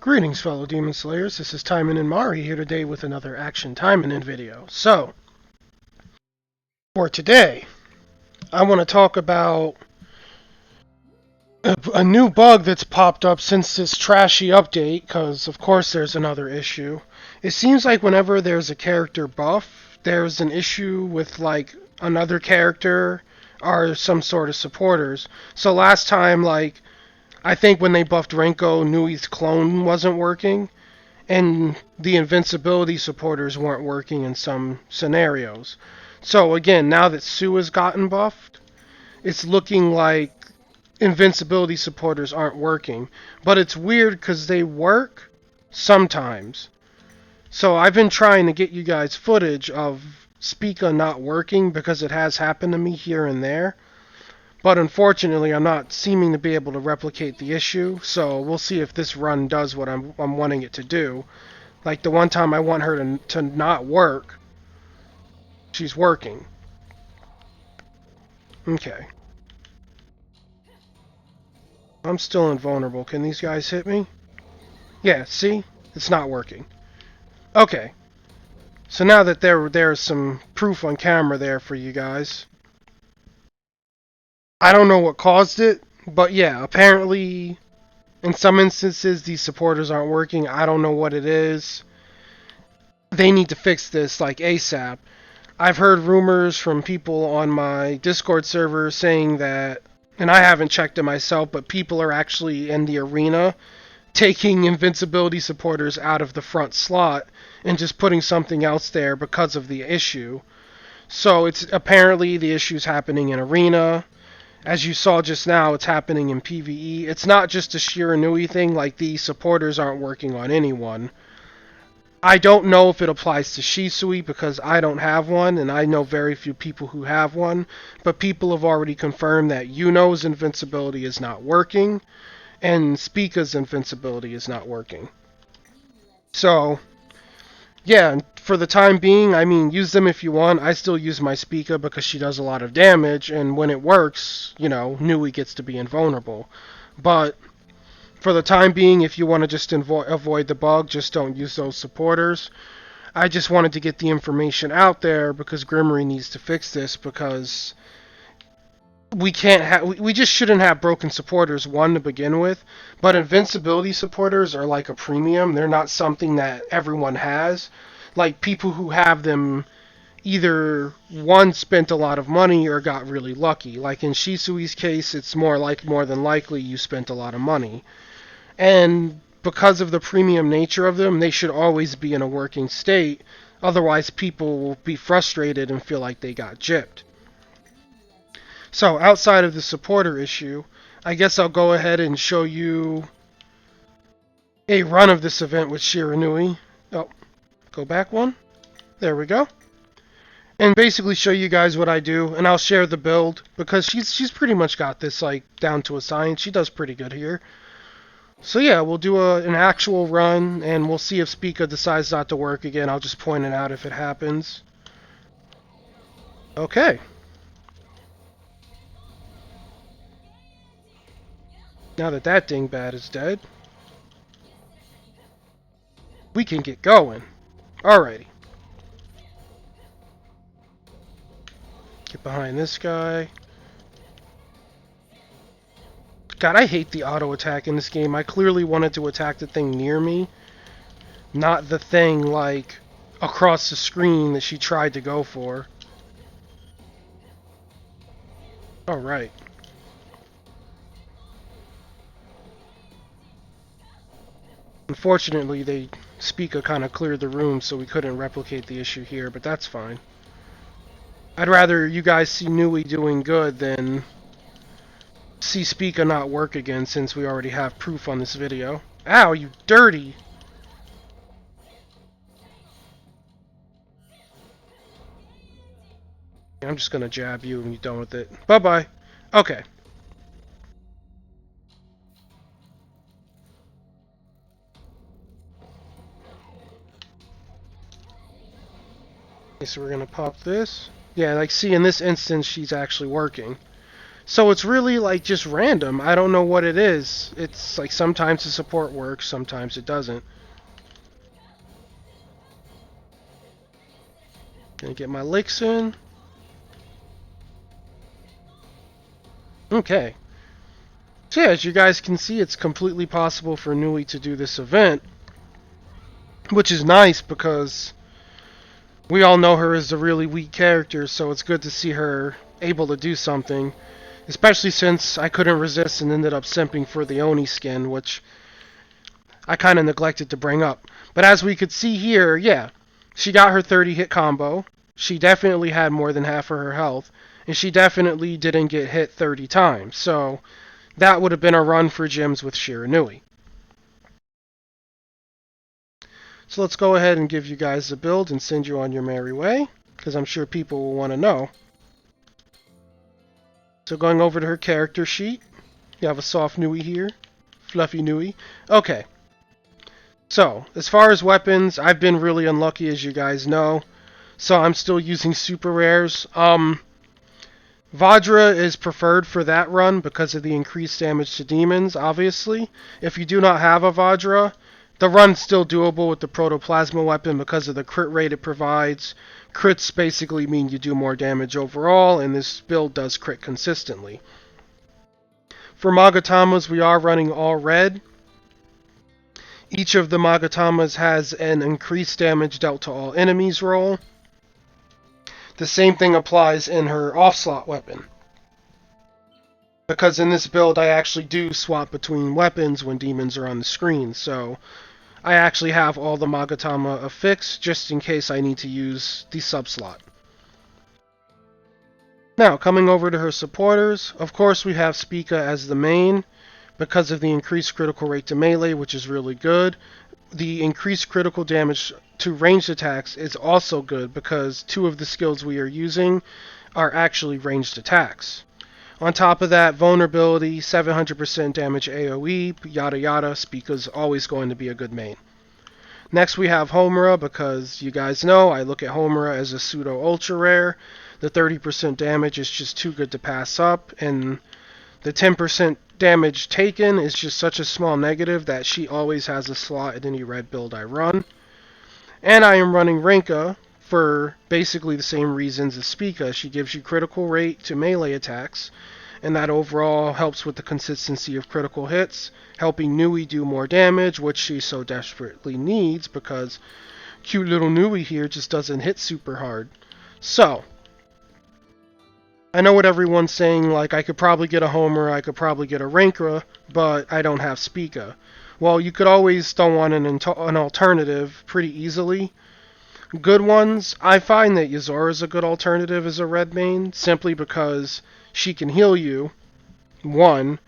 Greetings, fellow Demon Slayers. This is Taimanin Mari here today with another Action Taimanin video. So, for today, I want to talk about a new bug that's popped up since this trashy update, because of course there's another issue. It seems like whenever there's a character buff, there's an issue with like another character or some sort of supporters. So last time, I think when they buffed Renko, Nui's clone wasn't working, and the Invincibility supporters weren't working in some scenarios. So again, now that Sue has gotten buffed, it's looking like Invincibility supporters aren't working. But it's weird because they work sometimes. So I've been trying to get you guys footage of Spica not working because it has happened to me here and there. But unfortunately, I'm not seeming to be able to replicate the issue, so we'll see if this run does what I'm wanting it to do. Like the one time I want her to not work, she's working. Okay. I'm still invulnerable. Can these guys hit me? Yeah, see? It's not working. Okay. So now that there's some proof on camera there for you guys. I don't know what caused it, but yeah, apparently in some instances these supporters aren't working. I don't know what it is. They need to fix this like ASAP. I've heard rumors from people on my Discord server saying that, and I haven't checked it myself, but people are actually in the arena taking Invincibility supporters out of the front slot and just putting something else there because of the issue. So it's apparently the issue's happening in arena. As you saw just now, it's happening in PvE. It's not just a Shiranui thing, like these supporters aren't working on anyone. I don't know if it applies to Shisui because I don't have one, and I know very few people who have one, but people have already confirmed that Yuno's invincibility is not working, and Spica's invincibility is not working. So, yeah, for the time being, I mean, use them if you want. I still use my Spica because she does a lot of damage, and when it works, you know, Nui gets to be invulnerable. But for the time being, if you want to just avoid the bug, just don't use those supporters. I just wanted to get the information out there because Grimmery needs to fix this because we just shouldn't have broken supporters, one, to begin with. But Invincibility supporters are like a premium. They're not something that everyone has. Like, people who have them either, one, spent a lot of money or got really lucky. Like in Shisui's case, it's more than likely you spent a lot of money. And because of the premium nature of them, they should always be in a working state. Otherwise, people will be frustrated and feel like they got gypped. So, outside of the supporter issue, I guess I'll go ahead and show you a run of this event with Shiranui. Oh, go back one. There we go. And basically show you guys what I do, and I'll share the build, because she's pretty much got this, like, down to a science. She does pretty good here. So yeah, we'll do an actual run, and we'll see if Spica decides not to work again. I'll just point it out if it happens. Okay. Now that that dingbat is dead, we can get going. Alrighty. Get behind this guy. God, I hate the auto attack in this game. I clearly wanted to attack the thing near me, not the thing, like, across the screen that she tried to go for. Alright. Unfortunately, Spica kind of cleared the room, so we couldn't replicate the issue here, but that's fine. I'd rather you guys see Nui doing good than see Spica not work again, since we already have proof on this video. Ow, you dirty! I'm just gonna jab you and you're done with it. Bye-bye. Okay. Okay, so we're gonna pop this. Yeah, like, see, in this instance, she's actually working. So it's really like just random. I don't know what it is. It's like sometimes the support works, sometimes it doesn't. Gonna get my licks in. Okay. So yeah, as you guys can see, it's completely possible for Nui to do this event, which is nice because we all know her as a really weak character, so it's good to see her able to do something, especially since I couldn't resist and ended up simping for the Oni skin, which I kind of neglected to bring up. But as we could see here, yeah, she got her 30 hit combo. She definitely had more than half of her health, and she definitely didn't get hit 30 times. So that would have been a run for gems with Shiranui. So let's go ahead and give you guys a build and send you on your merry way, because I'm sure people will want to know. So going over to her character sheet, you have a soft Nui here, fluffy Nui. Okay. So, as far as weapons, I've been really unlucky, as you guys know. So I'm still using super rares. Vajra is preferred for that run because of the increased damage to demons, obviously. If you do not have a Vajra, the run's still doable with the Protoplasma weapon because of the crit rate it provides. Crits basically mean you do more damage overall, and this build does crit consistently. For Magatamas, we are running all red. Each of the Magatamas has an increased damage dealt to all enemies roll. The same thing applies in her off-slot weapon. Because in this build, I actually do swap between weapons when demons are on the screen, so I actually have all the Magatama affixed just in case I need to use the sub-slot. Now, coming over to her supporters, of course we have Spica as the main, because of the increased critical rate to melee, which is really good. The increased critical damage to ranged attacks is also good because two of the skills we are using are actually ranged attacks. On top of that, vulnerability, 700% damage AoE, yada yada, Spica's always going to be a good main. Next we have Homura, because you guys know I look at Homura as a pseudo ultra rare. The 30% damage is just too good to pass up, and the 10% damage taken is just such a small negative that she always has a slot in any red build I run. And I am running Rinka for basically the same reasons as Spica. She gives you critical rate to melee attacks, and that overall helps with the consistency of critical hits, helping Nui do more damage, which she so desperately needs because cute little Nui here just doesn't hit super hard. So, I know what everyone's saying, like, I could probably get a Homer, I could probably get a Rankra, but I don't have Spica. Well, you could always throw on an alternative pretty easily. Good ones, I find that Yuzora is a good alternative as a red main, simply because she can heal you, one,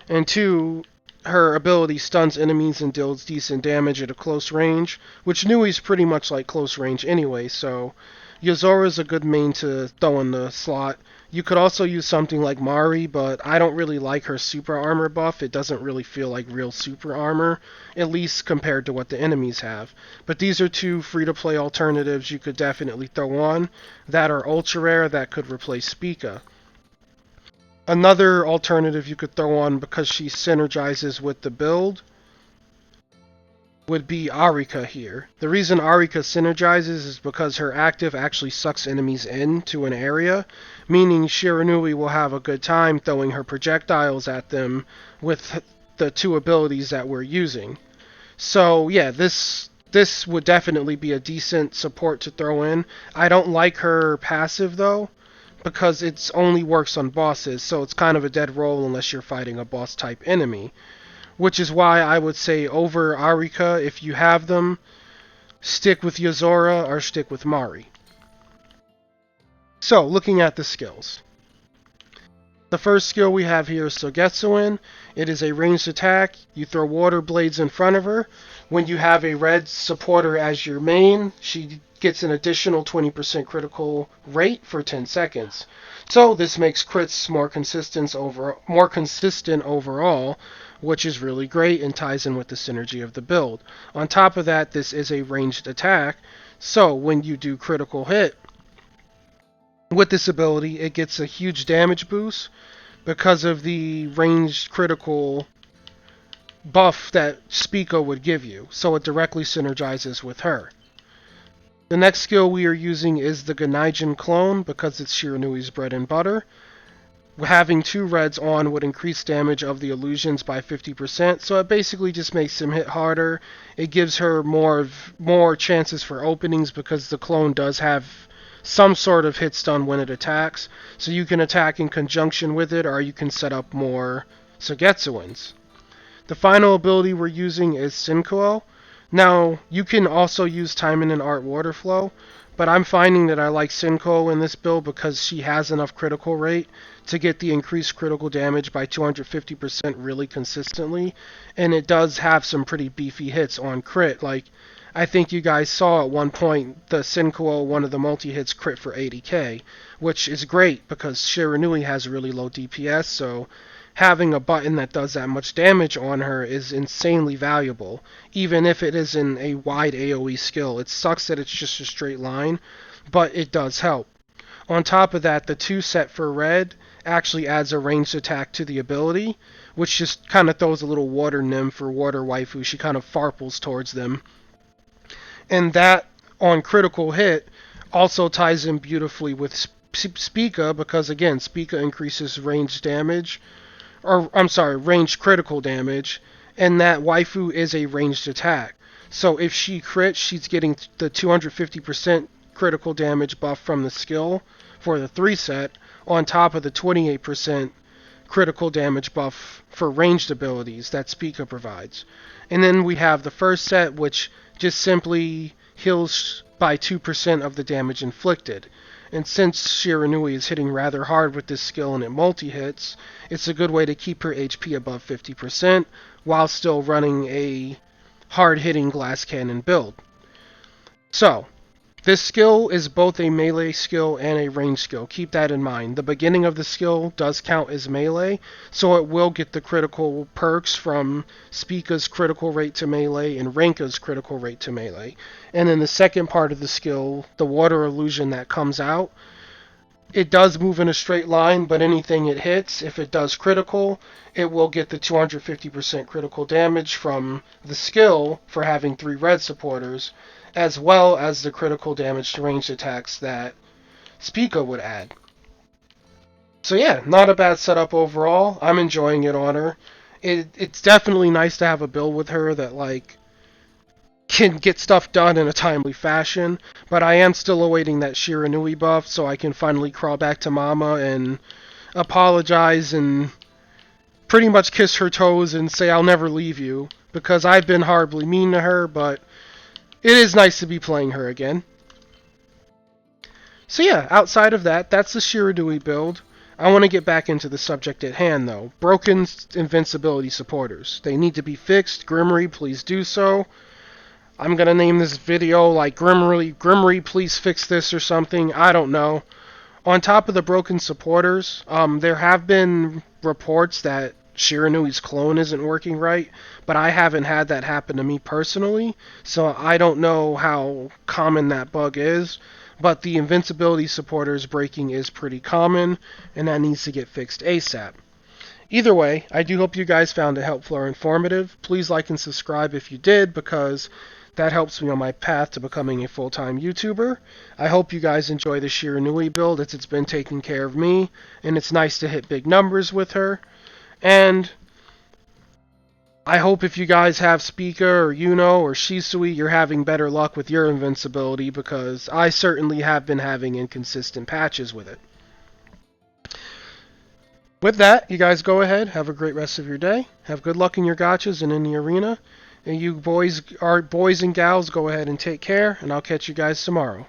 and two, her ability stuns enemies and deals decent damage at a close range, which Nui's pretty much like close range anyway, so Yuzora is a good main to throw in the slot. You could also use something like Mari, but I don't really like her super armor buff. It doesn't really feel like real super armor, at least compared to what the enemies have. But these are two free-to-play alternatives you could definitely throw on that are ultra rare that could replace Spica. Another alternative you could throw on because she synergizes with the build would be Arika here. The reason Arika synergizes is because her active actually sucks enemies into an area, meaning Shiranui will have a good time throwing her projectiles at them with the two abilities that we're using. So yeah, this would definitely be a decent support to throw in. I don't like her passive though, because it only works on bosses, so it's kind of a dead roll unless you're fighting a boss type enemy. Which is why I would say over Arika, if you have them, stick with Yuzora or stick with Mari. So, looking at the skills. The first skill we have here is Sogetsuin. It is a ranged attack. You throw water blades in front of her. When you have a red supporter as your main, she gets an additional 20% critical rate for 10 seconds. So this makes crits more consistent overall, which is really great and ties in with the synergy of the build. On top of that, this is a ranged attack, so when you do critical hit with this ability, it gets a huge damage boost, because of the ranged critical buff that Spica would give you, so it directly synergizes with her. The next skill we are using is the Ganaijin clone because it's Shiranui's bread and butter. Having 2 reds on would increase damage of the illusions by 50%, so it basically just makes him hit harder. It gives her more chances for openings because the clone does have some sort of hit stun when it attacks, so you can attack in conjunction with it, or you can set up more Sugetsuins. The final ability we're using is Sinkuo. Now, you can also use Taimanin Art Water Flow, but I'm finding that I like Sinkuo in this build because she has enough critical rate to get the increased critical damage by 250% really consistently, and it does have some pretty beefy hits on crit. Like, I think you guys saw at one point the Sinkuo, one of the multi-hits, crit for 80k, which is great because Shiranui has really low DPS, so having a button that does that much damage on her is insanely valuable, even if it isn't a wide AoE skill. It sucks that it's just a straight line, but it does help. On top of that, the 2 set for red actually adds a ranged attack to the ability, which just kind of throws a little water nymph for water waifu. She kind of farples towards them. And that, on critical hit, also ties in beautifully with Spica, because again, Spica increases ranged damage, or I'm sorry, ranged critical damage, and that waifu is a ranged attack. So if she crits, she's getting the 250% critical damage buff from the skill for the 3 set, on top of the 28% critical damage buff for ranged abilities that Spica provides. And then we have the first set, which just simply heals by 2% of the damage inflicted. And since Shiranui is hitting rather hard with this skill and it multi-hits, it's a good way to keep her HP above 50% while still running a hard-hitting glass cannon build. So, this skill is both a melee skill and a range skill. Keep that in mind. The beginning of the skill does count as melee, so it will get the critical perks from Spica's critical rate to melee and Renka's critical rate to melee. And in the second part of the skill, the water illusion that comes out, it does move in a straight line, but anything it hits, if it does critical, it will get the 250% critical damage from the skill for having 3 red supporters, as well as the critical damage to ranged attacks that Spica would add. So yeah, not a bad setup overall. I'm enjoying it on her. It's definitely nice to have a build with her that like can get stuff done in a timely fashion, but I am still awaiting that Shiranui buff so I can finally crawl back to Mama and apologize and pretty much kiss her toes and say I'll never leave you, because I've been horribly mean to her, but it is nice to be playing her again. So yeah, outside of that, that's the Shiranui build. I want to get back into the subject at hand though. Broken Invincibility supporters. They need to be fixed. Grimmery, please do so. I'm going to name this video like Grimmery, please fix this or something. I don't know. On top of the broken supporters, there have been reports that Shiranui's clone isn't working right, but I haven't had that happen to me personally, so I don't know how common that bug is, but the Invincibility supporters breaking is pretty common, and that needs to get fixed ASAP. Either way, I do hope you guys found it helpful or informative. Please like and subscribe if you did, because that helps me on my path to becoming a full-time YouTuber. I hope you guys enjoy the Shiranui build, as it's been taking care of me, and it's nice to hit big numbers with her. And I hope if you guys have Spica or Yuno or Shisui, you're having better luck with your invincibility, because I certainly have been having inconsistent patches with it. With that, you guys go ahead, have a great rest of your day. Have good luck in your gachas and in the arena. And you boys and gals, go ahead and take care, and I'll catch you guys tomorrow.